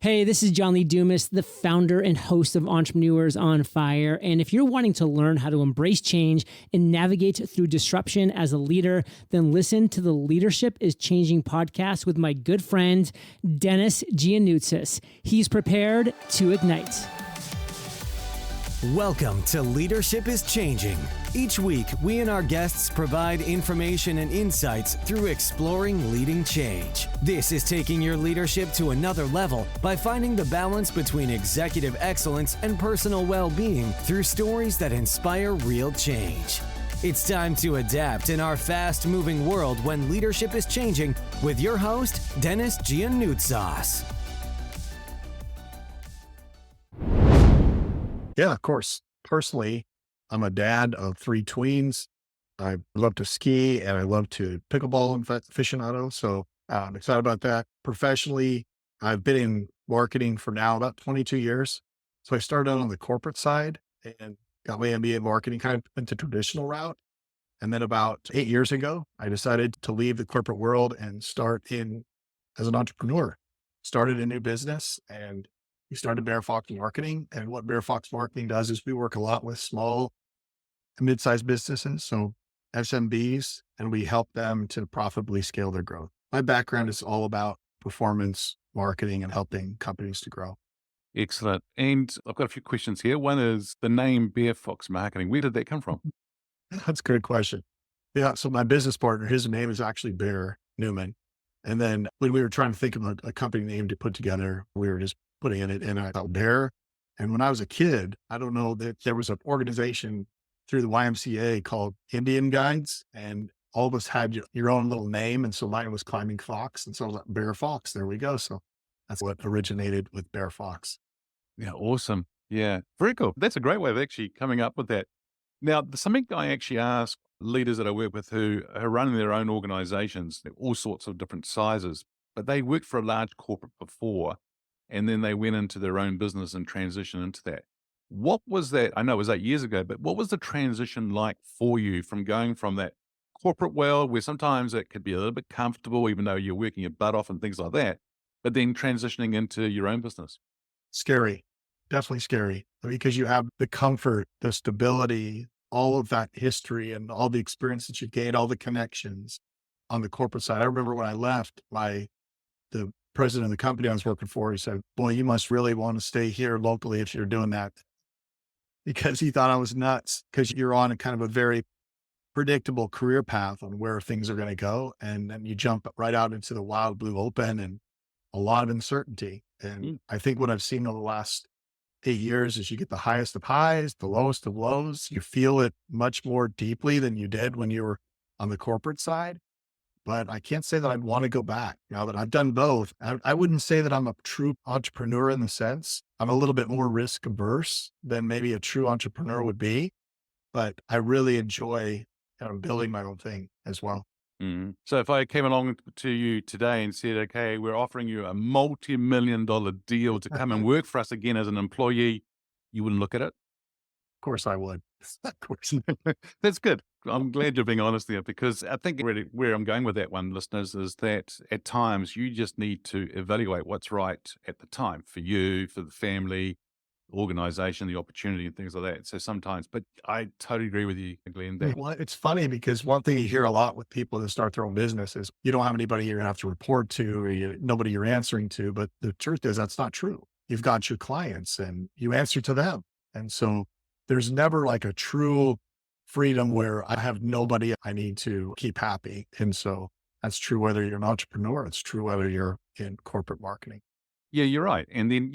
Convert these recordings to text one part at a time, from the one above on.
Hey, this is John Lee Dumas, the founder and host of Entrepreneurs on Fire. And if you're wanting to learn how to embrace change and navigate through disruption as a leader, then listen to the Leadership Is Changing podcast with my good friend, Denis Gianoutsos. He's prepared to ignite. Welcome to Leadership Is Changing. Each week, we and our guests provide information and insights through exploring leading change. This is taking your leadership to another level by finding the balance between executive excellence and personal well-being through stories that inspire real change. It's time to adapt in our fast-moving world when leadership is changing with your host, Denis Gianoutsos. Yeah, of course. Personally, I'm a dad of 3 tweens. I love to ski and I love to pickleball and aficionado. So I'm excited about that. Professionally, I've been in marketing for now about 22 years. So I started out on the corporate side and got my MBA in marketing, kind of went the traditional route. And then about 8 years ago, I decided to leave the corporate world and start in as an entrepreneur. Started a new business and we started Bear Fox Marketing. And what Bear Fox Marketing does is we work a lot with small and mid-sized businesses, so SMBs, and we help them to profitably scale their growth. My background is all about performance marketing and helping companies to grow. Excellent. And I've got a few questions here. One is the name Bear Fox Marketing. Where did that come from? That's a good question. Yeah, so my business partner, his name is actually Bear Newman. And then when we were trying to think of a company name to put together, we were just putting in it, and I thought Bear. And when I was a kid, I don't know that there was an organization through the YMCA called Indian Guides, and all of us had your own little name. And so mine was Climbing Fox. And so I was like, Bear Fox, there we go. So that's what originated with Bear Fox. Yeah, awesome. Yeah, very cool. That's a great way of actually coming up with that. Now, something I actually ask leaders that I work with who are running their own organizations, all sorts of different sizes, but they worked for a large corporate before, and then they went into their own business and transitioned into that. What was that? I know it was 8 years ago, but what was the transition like for you from going from that corporate world where sometimes it could be a little bit comfortable, even though you're working your butt off and things like that, but then transitioning into your own business? Scary, definitely scary, because you have the comfort, the stability, all of that history and all the experience that you gained, all the connections on the corporate side. I remember when I left, the president of the company I was working for, he said, boy, you must really want to stay here locally if you're doing that, because he thought I was nuts, because you're on a kind of a very predictable career path on where things are going to go. And then you jump right out into the wild blue open and a lot of uncertainty. And I think what I've seen over the last 8 years is you get the highest of highs, the lowest of lows. You feel it much more deeply than you did when you were on the corporate side. But I can't say that I'd want to go back now that I've done both. I wouldn't say that I'm a true entrepreneur in the sense. I'm a little bit more risk averse than maybe a true entrepreneur would be, but I really enjoy building my own thing as well. Mm-hmm. So if I came along to you today and said, okay, we're offering you a multi-million-dollar deal to come and work for us again as an employee, you wouldn't look at it? Of course I would. Of course. That's good. I'm glad you're being honest there, because I think really where I'm going with that one, listeners, is that at times you just need to evaluate what's right at the time for you, for the family, organization, the opportunity and things like that. So sometimes, but I totally agree with you, Glenn. That Well, it's funny because one thing you hear a lot with people that start their own business is you don't have anybody you're going to have to report to, or nobody you're answering to. But the truth is that's not true. You've got your clients and you answer to them. And so there's never like a true freedom where I have nobody I need to keep happy. And so that's true whether you're an entrepreneur. It's true whether you're in corporate marketing. Yeah, you're right. And then,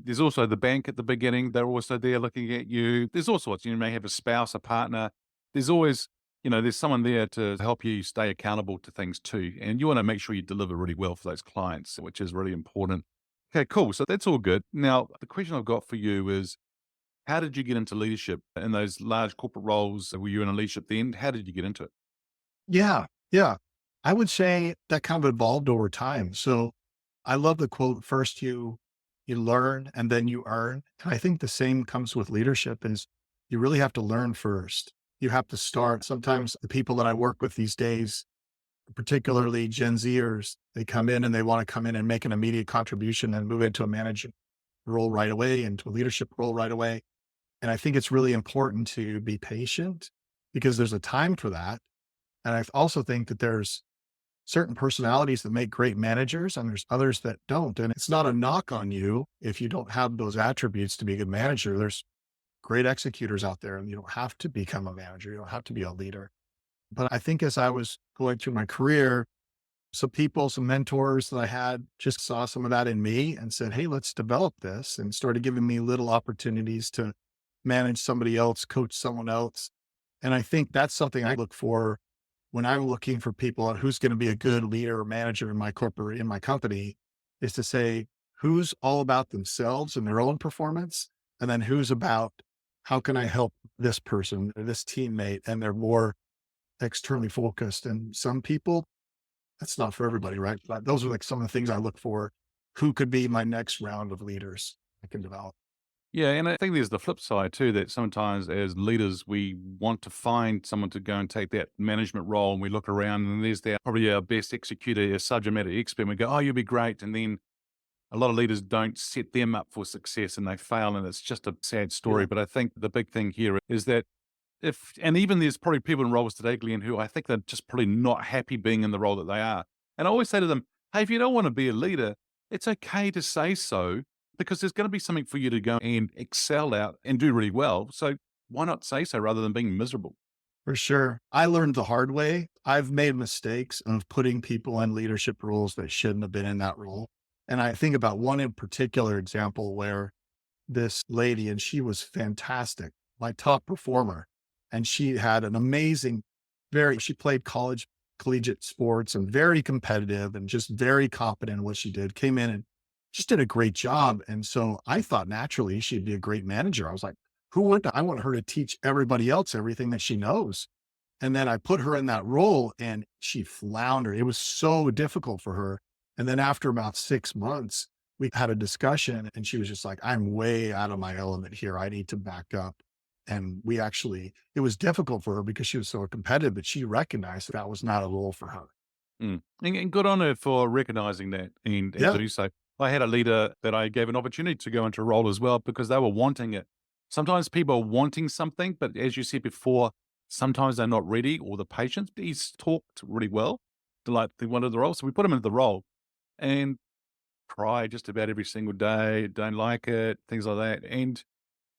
there's also the bank at the beginning. They're also there looking at you. There's all sorts. You may have a spouse, a partner. There's always, there's someone there to help you stay accountable to things too. And you want to make sure you deliver really well for those clients, which is really important. Okay, cool. So that's all good. Now, the question I've got for you is, how did you get into leadership in those large corporate roles? Were you in a leadership then? How did you get into it? Yeah. Yeah. I would say that kind of evolved over time. So I love the quote, first you learn and then you earn. And I think the same comes with leadership is you really have to learn first. You have to start. Sometimes the people that I work with these days, particularly Gen Zers, they come in and they want to come in and make an immediate contribution and move into a management role right away, into a leadership role right away. And I think it's really important to be patient because there's a time for that. And I also think that there's certain personalities that make great managers and there's others that don't. And it's not a knock on you if you don't have those attributes to be a good manager. There's great executors out there and you don't have to become a manager. You don't have to be a leader. But I think as I was going through my career, some people, some mentors that I had just saw some of that in me and said, hey, let's develop this, and started giving me little opportunities to manage somebody else, coach someone else. And I think that's something I look for when I'm looking for people on who's going to be a good leader or manager in my company, is to say who's all about themselves and their own performance. And then who's about how can I help this person or this teammate, and they're more externally focused. And some people, that's not for everybody, right? But those are like some of the things I look for. Who could be my next round of leaders I can develop? Yeah, and I think there's the flip side too, that sometimes as leaders, we want to find someone to go and take that management role, and we look around and there's probably our best executor, a subject matter expert, and we go, oh, you'll be great. And then a lot of leaders don't set them up for success and they fail, and it's just a sad story. Yeah. But I think the big thing here is that and even there's probably people in roles today, Glenn, who I think they're just probably not happy being in the role that they are. And I always say to them, hey, if you don't want to be a leader, it's okay to say so, because there's going to be something for you to go and excel out and do really well. So why not say so rather than being miserable? For sure. I learned the hard way. I've made mistakes of putting people in leadership roles that shouldn't have been in that role. And I think about one in particular example where this lady, and she was fantastic, my top performer. And she had an amazing, she played collegiate sports and very competitive and just very competent in what she did, came in and just did a great job. And so I thought naturally she'd be a great manager. I was like, I want her to teach everybody else everything that she knows. And then I put her in that role and she floundered. It was so difficult for her. And then after about 6 months, we had a discussion and she was just like, I'm way out of my element here. I need to back up. And it was difficult for her because she was so competitive, but she recognized that was not a role for her. And good on her for recognizing that and Yeah. to do so. I had a leader that I gave an opportunity to go into a role as well because they were wanting it. Sometimes people are wanting something, but as you said before, sometimes they're not ready or the patience. He's talked really well, like they wanted the role. So we put him into the role and cry just about every single day, don't like it, things like that. And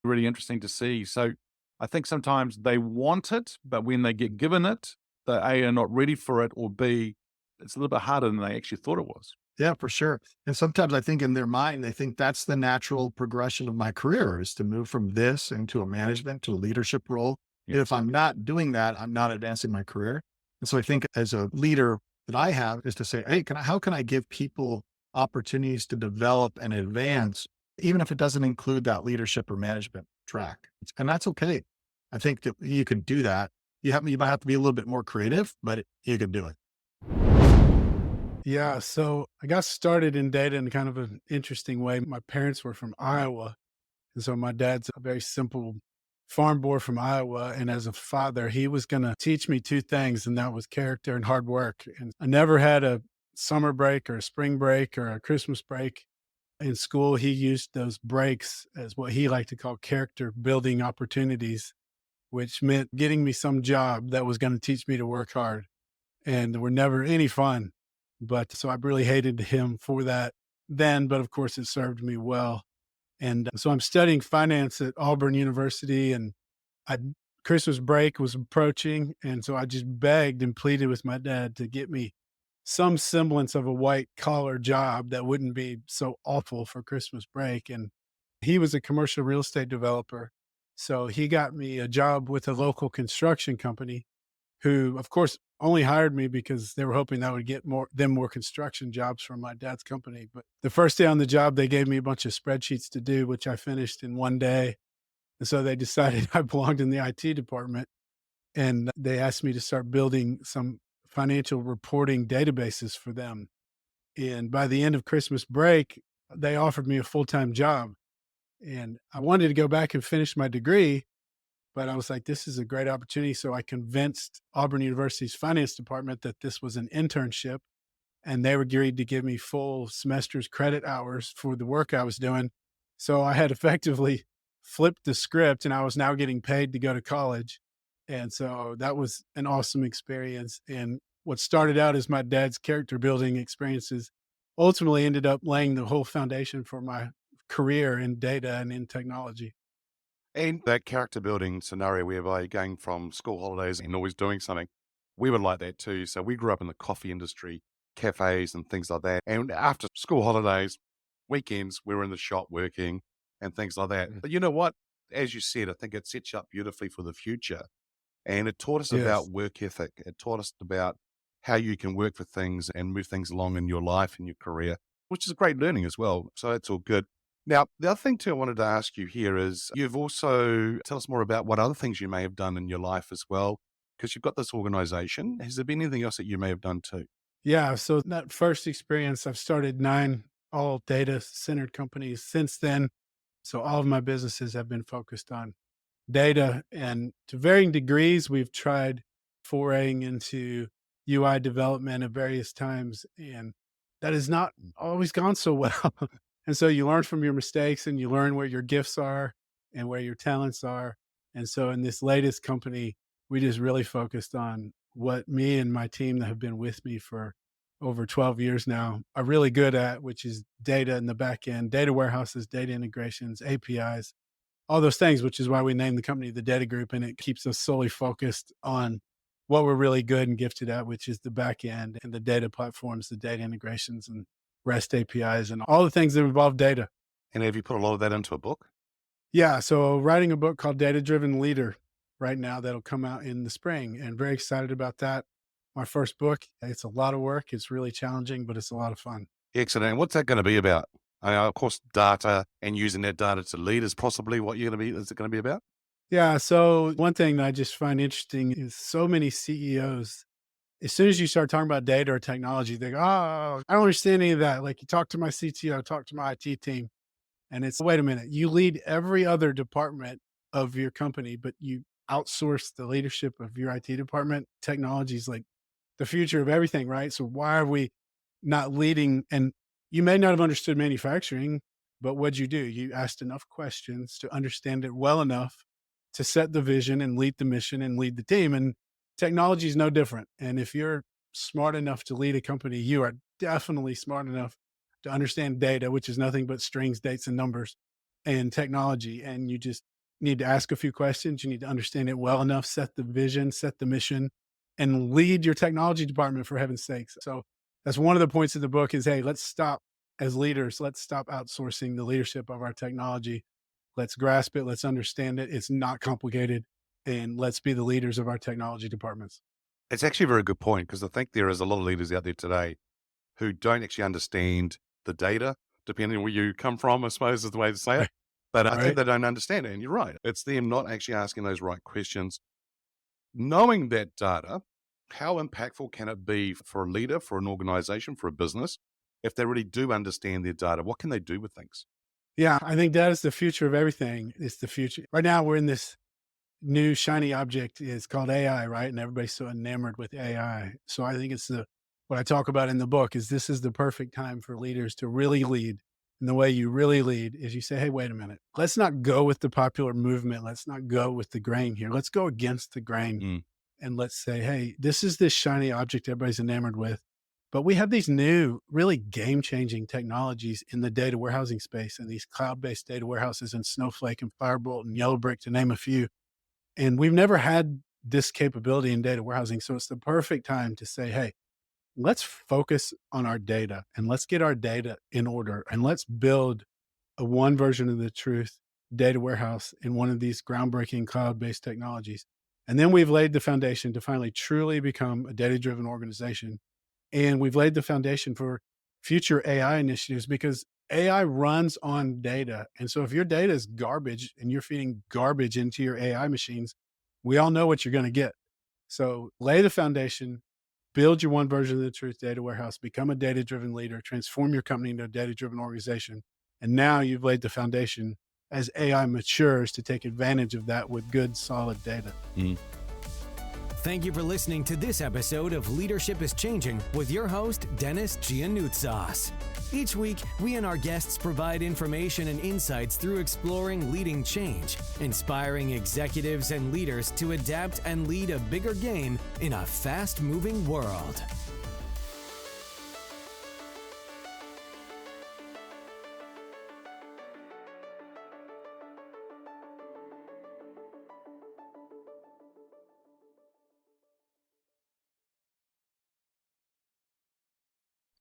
really interesting to see. So I think sometimes they want it, but when they get given it, they A, are not ready for it, or B, it's a little bit harder than they actually thought it was. Yeah, for sure. And sometimes I think in their mind, they think that's the natural progression of my career, is to move from this into a management to a leadership role. Yeah. And if I'm not doing that, I'm not advancing my career. And so I think as a leader that I have is to say, hey, how can I give people opportunities to develop and advance, even if it doesn't include that leadership or management track? And that's okay. I think that you can do that. You might have to be a little bit more creative, but you can do it. Yeah, so I got started in data in kind of an interesting way. My parents were from Iowa. And so my dad's a very simple farm boy from Iowa. And as a father, he was going to teach me two things, and that was character and hard work. And I never had a summer break or a spring break or a Christmas break. In school, he used those breaks as what he liked to call character building opportunities, which meant getting me some job that was going to teach me to work hard. And were never any fun. But so I really hated him for that then, but of course it served me well. And so I'm studying finance at Auburn University, and Christmas break was approaching. And so I just begged and pleaded with my dad to get me some semblance of a white collar job that wouldn't be so awful for Christmas break. And he was a commercial real estate developer. So he got me a job with a local construction company, who of course only hired me because they were hoping that would get more construction jobs from my dad's company. But the first day on the job, they gave me a bunch of spreadsheets to do, which I finished in one day. And so they decided I belonged in the IT department, and they asked me to start building some financial reporting databases for them. And by the end of Christmas break, they offered me a full-time job. And I wanted to go back and finish my degree, but I was like, this is a great opportunity. So I convinced Auburn University's finance department that this was an internship, and they were agreed to give me full semester's credit hours for the work I was doing. So I had effectively flipped the script, and I was now getting paid to go to college. And so that was an awesome experience. And what started out as my dad's character building experiences ultimately ended up laying the whole foundation for my career in data and in technology. And that character building scenario whereby you're going from school holidays and always doing something, we were like that too. So we grew up in the coffee industry, cafes and things like that. And after school holidays, weekends, we were in the shop working and things like that. But you know what? As you said, I think it sets you up beautifully for the future. And it taught us Yes. about work ethic. It taught us about how you can work for things and move things along in your life and your career, which is great learning as well. So that's all good. Now, the other thing too I wanted to ask you here is you've also tell us more about what other things you may have done in your life as well, because you've got this organization. Has there been anything else that you may have done too? Yeah. So that first experience, I've started 9 all data centered companies since then. So all of my businesses have been focused on data, and to varying degrees, we've tried foraying into UI development at various times, and that has not always gone so well. And so you learn from your mistakes, and you learn where your gifts are and where your talents are. And so in this latest company, we just really focused on what me and my team that have been with me for over 12 years now are really good at, which is data in the back end, data warehouses, data integrations, APIs, all those things, which is why we named the company the Data Group. And it keeps us solely focused on what we're really good and gifted at, which is the back end and the data platforms, the data integrations and REST APIs and all the things that involve data. And have you put a lot of that into a book? Yeah. So writing a book called Data Driven Leader right now that'll come out in the spring, and very excited about that. My first book. It's a lot of work. It's really challenging, but it's a lot of fun. Excellent. And what's that going to be about? Of course, data and using that data to lead is possibly what you're going to be. Is it going to be about? Yeah. So one thing that I just find interesting is so many CEOs, as soon as you start talking about data or technology, they go, oh, I don't understand any of that. Like, you talk to my CTO, talk to my IT team. And it's, wait a minute, you lead every other department of your company, but you outsource the leadership of your IT department. Technology is like the future of everything, right? So why are we not leading? And you may not have understood manufacturing, but what'd you do? You asked enough questions to understand it well enough to set the vision and lead the mission and lead the team. And technology is no different. And if you're smart enough to lead a company, you are definitely smart enough to understand data, which is nothing but strings, dates, and numbers, and technology. And you just need to ask a few questions. You need to understand it well enough, set the vision, set the mission, and lead your technology department, for heaven's sakes. So that's one of the points of the book is, hey, let's stop as leaders. Let's stop outsourcing the leadership of our technology. Let's grasp it. Let's understand it. It's not complicated. And let's be the leaders of our technology departments. It's actually a very good point because I think there is a lot of leaders out there today who don't actually understand the data, depending on where you come from, I suppose is the way to say it. But I think Right. they don't understand it. And you're right. It's them not actually asking those right questions. Knowing that data, how impactful can it be for a leader, for an organization, for a business, if they really do understand their data? What can they do with things? Yeah, I think that is the future of everything. It's the future. Right now, we're in this new shiny object is called AI, right? And everybody's so enamored with AI. So I think it's what I talk about in the book is this is the perfect time for leaders to really lead. And the way you really lead is you say, hey, wait a minute. Let's not go with the popular movement. Let's not go with the grain here. Let's go against the grain. Mm. And let's say, hey, this is this shiny object everybody's enamored with. But we have these new, really game changing technologies in the data warehousing space and these cloud based data warehouses and Snowflake and Firebolt and Yellowbrick, to name a few. And we've never had this capability in data warehousing. So it's the perfect time to say, hey, let's focus on our data and let's get our data in order and let's build a one version of the truth data warehouse in one of these groundbreaking cloud-based technologies. And then we've laid the foundation to finally truly become a data-driven organization. And we've laid the foundation for future AI initiatives because AI runs on data. And so if your data is garbage and you're feeding garbage into your AI machines, we all know what you're going to get. So lay the foundation, build your one version of the truth data warehouse, become a data driven leader, transform your company into a data driven organization. And now you've laid the foundation as AI matures to take advantage of that with good, solid data. Thank you for listening to this episode of Leadership is Changing with your host, Denis Gianoutsos. Each week, we and our guests provide information and insights through exploring leading change, inspiring executives and leaders to adapt and lead a bigger game in a fast-moving world.